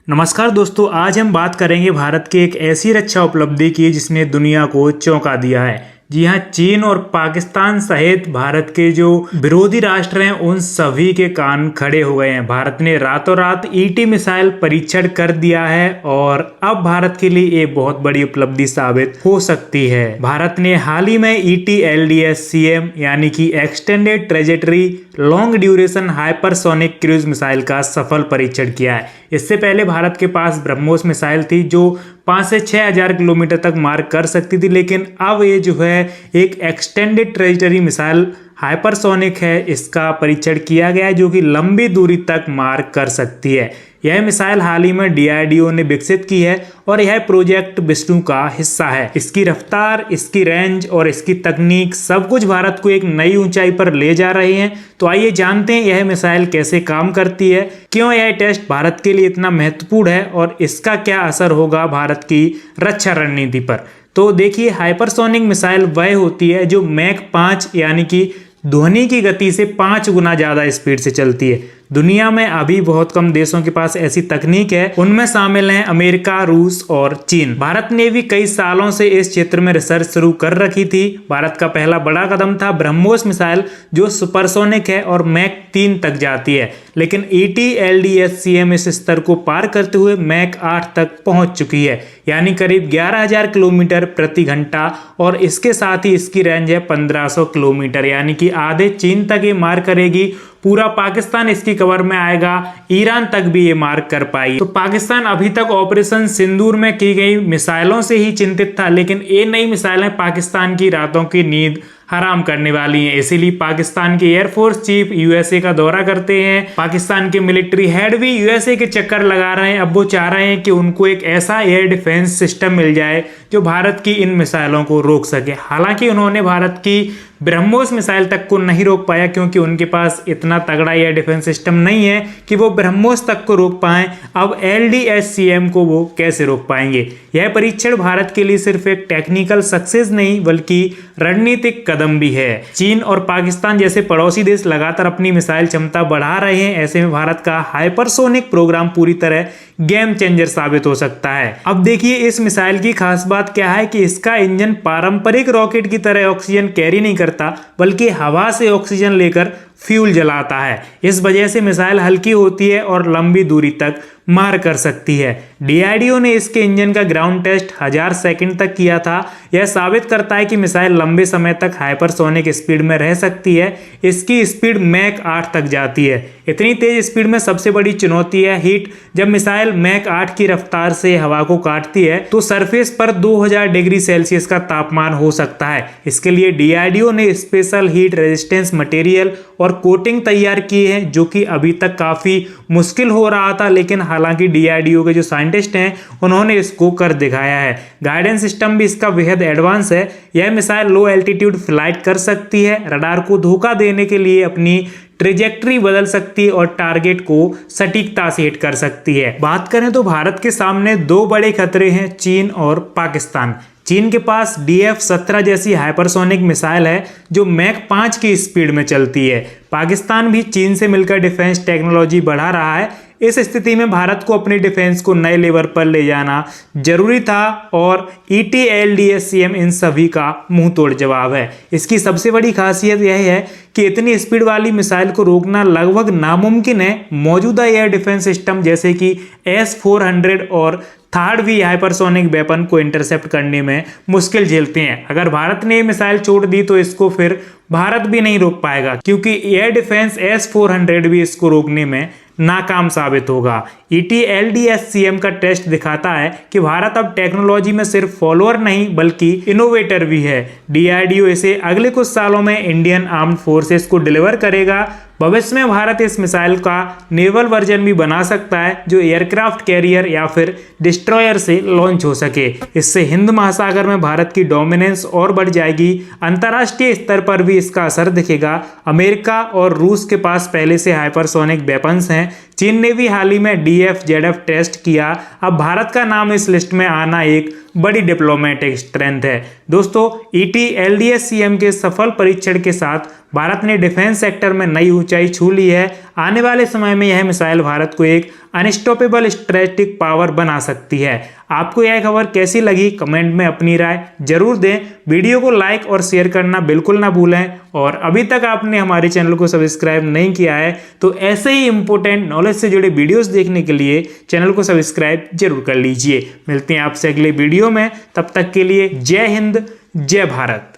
नमस्कार दोस्तों, आज हम बात करेंगे भारत की एक ऐसी रक्षा उपलब्धि की जिसने दुनिया को चौंका दिया है। जी हाँ, चीन और पाकिस्तान सहित भारत के जो विरोधी राष्ट्र हैं उन सभी के कान खड़े हो गए हैं। भारत ने रातों रात ईटी मिसाइल परीक्षण कर दिया है और अब भारत के लिए एक बहुत बड़ी उपलब्धि साबित हो सकती है। भारत ने हाल ही में ET-LDS-CM यानी कि extended trajectory long duration hypersonic cruise missile का सफल परीक्षण किया है। इससे पहले भारत के पास ब्रह्मोस मिसाइल थी जो 5 से 6 हजार किलोमीटर तक मार कर सकती थी, लेकिन अब ये जो है एक एक्सटेंडेड ट्रेजेक्टरी मिसाइल हाइपरसोनिक है, इसका परीक्षण किया गया है जो कि लंबी दूरी तक मार कर सकती है। यह मिसाइल हाल ही में DRDO ने विकसित की है और यह प्रोजेक्ट विष्णु का हिस्सा है। इसकी रफ्तार, इसकी रेंज और इसकी तकनीक सब कुछ भारत को एक नई ऊंचाई पर ले जा रहे हैं। तो आइए जानते हैं यह मिसाइल कैसे काम करती है, क्यों यह टेस्ट भारत के लिए इतना महत्वपूर्ण है और इसका क्या असर होगा भारत की रक्षा रणनीति पर। तो देखिए, हाइपरसोनिक मिसाइल वह होती है जो मैक 5 यानी कि ध्वनि की गति से 5 गुना ज्यादा स्पीड से चलती है। दुनिया में अभी बहुत कम देशों के पास ऐसी तकनीक है, उनमें शामिल हैं अमेरिका, रूस और चीन। भारत ने भी कई सालों से इस क्षेत्र में रिसर्च शुरू कर रखी थी। भारत का पहला बड़ा कदम था ब्रह्मोस मिसाइल जो सुपरसोनिक है और मैक 3 तक जाती है, लेकिन ET-LDS-CM इस स्तर को पार करते हुए मैक 8 तक पहुंच चुकी है, यानी करीब 11,000 किलोमीटर प्रति घंटा, और इसके साथ ही इसकी रेंज है 1500 किलोमीटर, यानी कि आधे चीन तक ये मार करेगी। पूरा पाकिस्तान इसकी कवर में आएगा, ईरान तक भी ये मार कर पाई। तो पाकिस्तान अभी तक ऑपरेशन सिंदूर में की गई मिसाइलों से ही चिंतित था, लेकिन ये नई मिसाइलें पाकिस्तान की रातों की नींद हराम करने वाली हैं। इसीलिए पाकिस्तान के एयरफोर्स चीफ USA का दौरा करते हैं। पाकिस्तान के मिलिट्री हेड भी USA के चक्कर लगा रहे हैं। अब वो चाह रहे हैं कि उनको एक ऐसा एयर डिफेंस सिस्टम मिल जाए जो भारत की इन मिसाइलों को रोक सके। हालांकि उन्होंने भारत की ब्रह्मोस मिसाइल तक को नहीं रोक पाया, क्योंकि उनके पास इतना तगड़ा एयर डिफेंस सिस्टम नहीं है कि वो ब्रह्मोस तक को रोक पाएं। अब LDS-CM को वो कैसे रोक पाएंगे। यह परीक्षण भारत के लिए सिर्फ एक टेक्निकल सक्सेस नहीं बल्कि रणनीतिक कदम भी है। चीन और पाकिस्तान जैसे पड़ोसी देश लगातार अपनी मिसाइल क्षमता बढ़ा रहे हैं। ऐसे में भारत का हाइपरसोनिक प्रोग्राम पूरी तरह गेम चेंजर साबित हो सकता है। अब देखिए, इस मिसाइल की खास बात क्या है कि इसका इंजन पारंपरिक रॉकेट की तरह ऑक्सीजन कैरी नहीं करता, बल्कि हवा से ऑक्सीजन लेकर फ्यूल जलाता है। इस वजह से मिसाइल हल्की होती है और लंबी दूरी तक मार कर सकती है। DRDO ने इसके इंजन का ग्राउंड टेस्ट 1000 सेकंड तक किया था। यह साबित करता है कि मिसाइल लंबे समय तक हाइपरसोनिक स्पीड में रह सकती है। इसकी स्पीड मैक 8 तक जाती है। इतनी तेज स्पीड में सबसे बड़ी चुनौती है हीट। जब मिसाइल मैक 8 की रफ्तार से हवा को काटती है तो सरफेस पर 2000 डिग्री सेल्सियस का तापमान हो सकता है। इसके लिए DRDO ने स्पेशल हीट रेजिस्टेंस मटेरियल और कोटिंग तैयार की है, जो कि अभी तक काफी मुश्किल हो रहा था, लेकिन हालांकि DRDO के जो साइंटिस्ट हैं उन्होंने इसको कर दिखाया है। गाइडेंस सिस्टम भी इसका बेहद एडवांस है। यह मिसाइल लो एल्टीट्यूड फ्लाइट कर सकती है, रडार को धोखा देने के लिए अपनी ट्रेजेक्टरी बदल सकती है और टारगेट को सटीकता से हिट कर सकती है। बात करें तो भारत के सामने 2 बड़े खतरे हैं, चीन और पाकिस्तान। चीन के पास DF-17 जैसी हाइपरसोनिक मिसाइल है जो मैक 5 की स्पीड में चलती है। पाकिस्तान भी चीन से मिलकर डिफेंस टेक्नोलॉजी बढ़ा रहा है। इस स्थिति में भारत को अपनी डिफेंस को नए लेवल पर ले जाना जरूरी था और ET-LDS-CM इन सभी का मुंह तोड़ जवाब है। इसकी सबसे बड़ी खासियत यह है कि इतनी स्पीड वाली मिसाइल को रोकना लगभग नामुमकिन है। मौजूदा एयर डिफेंस सिस्टम जैसे कि S-400 और थर्ड भी हाइपरसोनिक वेपन को इंटरसेप्ट करने में मुश्किल झेलते हैं। अगर भारत ने मिसाइल छोड़ दी तो इसको फिर भारत भी नहीं रोक पाएगा, क्योंकि एयर डिफेंस S-400 भी इसको रोकने में नाकाम साबित होगा। ET-LDS-CM का टेस्ट दिखाता है कि भारत अब टेक्नोलॉजी में सिर्फ फॉलोअर नहीं बल्कि इनोवेटर भी है। DRDO इसे अगले कुछ सालों में इंडियन आर्म्ड फोर्सेस को डिलीवर करेगा। भविष्य में भारत इस मिसाइल का नेवल वर्जन भी बना सकता है जो एयरक्राफ्ट कैरियर या फिर डिस्ट्रॉयर से लॉन्च हो सके। इससे हिंद महासागर में भारत की डोमिनेंस और बढ़ जाएगी। अंतर्राष्ट्रीय स्तर पर भी इसका असर दिखेगा। अमेरिका और रूस के पास पहले से हाइपरसोनिक वेपन्स हैं। चीन ने भी हाल ही में DF-ZF टेस्ट किया। अब भारत का नाम इस लिस्ट में आना एक बड़ी डिप्लोमेटिक स्ट्रेंथ है। दोस्तों, ET-LDS-CM के सफल परीक्षण के साथ भारत ने डिफेंस सेक्टर में नई ऊंचाई छू ली है। आने वाले समय में यह मिसाइल भारत को एक अनस्टॉपेबल स्ट्रेटेजिक पावर बना सकती है। आपको यह खबर कैसी लगी कमेंट में अपनी राय जरूर दें। वीडियो को लाइक और शेयर करना बिल्कुल ना भूलें और अभी तक आपने हमारे चैनल को सब्सक्राइब नहीं किया है तो ऐसे ही इंपॉर्टेंट नॉलेज से जुड़े वीडियोस देखने के लिए चैनल को सब्सक्राइब जरूर कर लीजिए। मिलते हैं आपसे अगले वीडियो में, तब तक के लिए जय हिंद जय भारत।